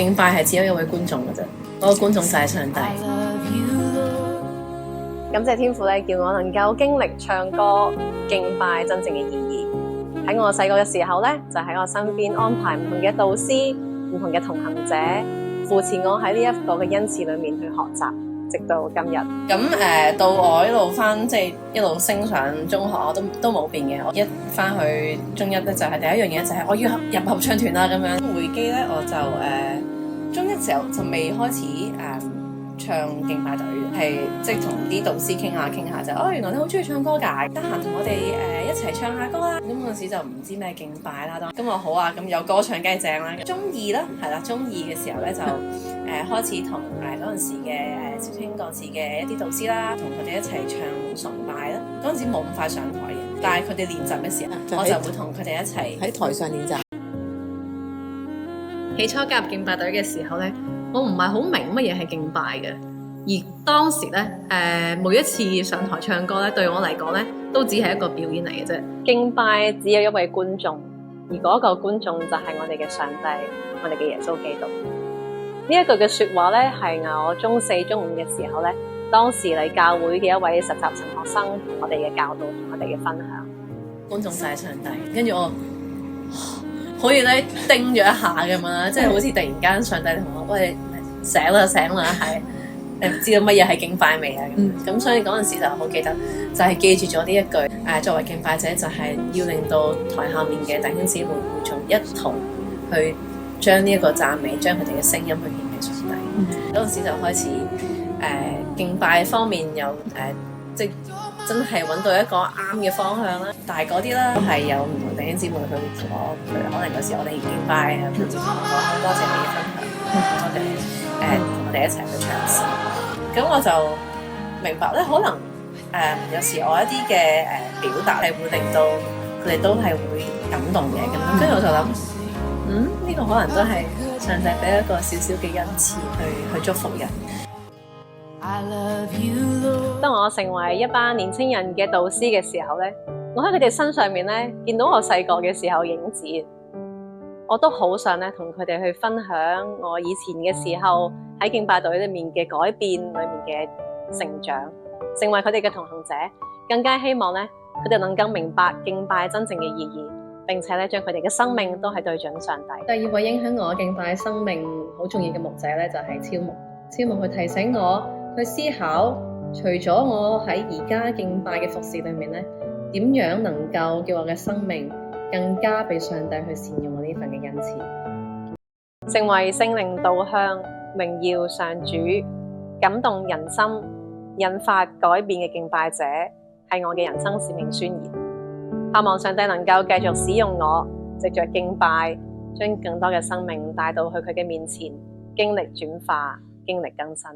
敬拜係只有一位觀眾嘅啫，嗰個觀眾就係上帝。感謝天父咧，叫我能夠經歷唱歌敬拜真正嘅意義。喺我細個嘅時候咧，就喺我身邊安排唔同嘅導師、唔同嘅同行者，扶持我喺呢一個嘅恩賜裏面去學習，直到今日。咁到我一路翻即係一路升上中學，我都冇變嘅。我一翻去中一咧，就係第一樣嘢就係我要入合唱團啦咁樣。回基咧，我就中一時候就未開始唱敬拜隊，係即係同啲導師傾下就原來你好中意唱歌㗎，得閒同我哋一齊唱下歌啦。咁嗰陣時就唔知咩敬拜啦，咁我好啊，咁有歌唱梗係正啦。中二啦，係啦，中二嘅時候咧就開始同嗰陣時嘅小青各自嘅一啲導師啦，同佢哋一齊唱崇拜啦。嗰陣時冇咁快上台嘅，但係佢哋練習嘅時候，我就會同佢哋一齊喺台上練習。起初加入敬拜隊嘅時候咧，我唔係好明乜嘢係敬拜嘅，而當時咧每一次上台唱歌咧，對我嚟講咧都只係一個表演嚟嘅啫。敬拜只有一位觀眾，而嗰個觀眾就係我哋嘅上帝，我哋嘅耶穌基督。呢一句嘅說話咧，係我中四、中五嘅時候咧，當時嚟教會嘅一位實習神學生同我哋嘅教導，同我哋嘅分享。觀眾就係上帝，跟住我好似咧叮咗一下咁樣啦，即係好似突然間上帝同我喂，醒啦，係知道乜嘢係敬拜未啊？咁所以嗰陣時就好記得，就係記住咗呢一句作為敬拜者就係要令到台下面嘅弟兄姊妹會眾一同去將呢一個讚美，將佢哋嘅聲音去獻俾上帝。嗰陣時就開始敬拜方面有即係真係揾到一個啱嘅方向啦。大嗰啲啦，都係有唔同弟兄姊妹去同我，可能有時我哋敬拜啊，甚至同我講多謝你嘅分享，我哋同我哋一齊去唱詩。咁我就明白咧，可能有時我一啲嘅表達係會令到佢哋都係會感動嘅咁。跟住我就諗，呢個可能都係上帝俾一個少少嘅恩賜去祝福人。當我成為一班年青人嘅導師嘅時候咧，我喺佢哋身上面咧見到我細個嘅時候影子，我都好想咧同佢哋去分享我以前嘅時候喺敬拜隊裏面嘅改變，裏面嘅成長，成為佢哋嘅同行者，更加希望咧佢哋能夠明白敬拜真正嘅意義，並且咧將佢哋嘅生命都係對準上帝。第二位影響我敬拜生命好重要嘅牧者咧就係超牧。超牧去提醒我去思考，除咗我喺而家敬拜嘅服侍裏面咧，點樣能夠叫我嘅生命更加被上帝去善用我呢份嘅恩賜，成為聖靈導向、榮耀上主、感動人心、引發改變嘅敬拜者，係我嘅人生使命宣言。盼望上帝能夠繼續使用我，藉着敬拜，將更多嘅生命帶到去佢嘅面前，經歷轉化，經歷更新。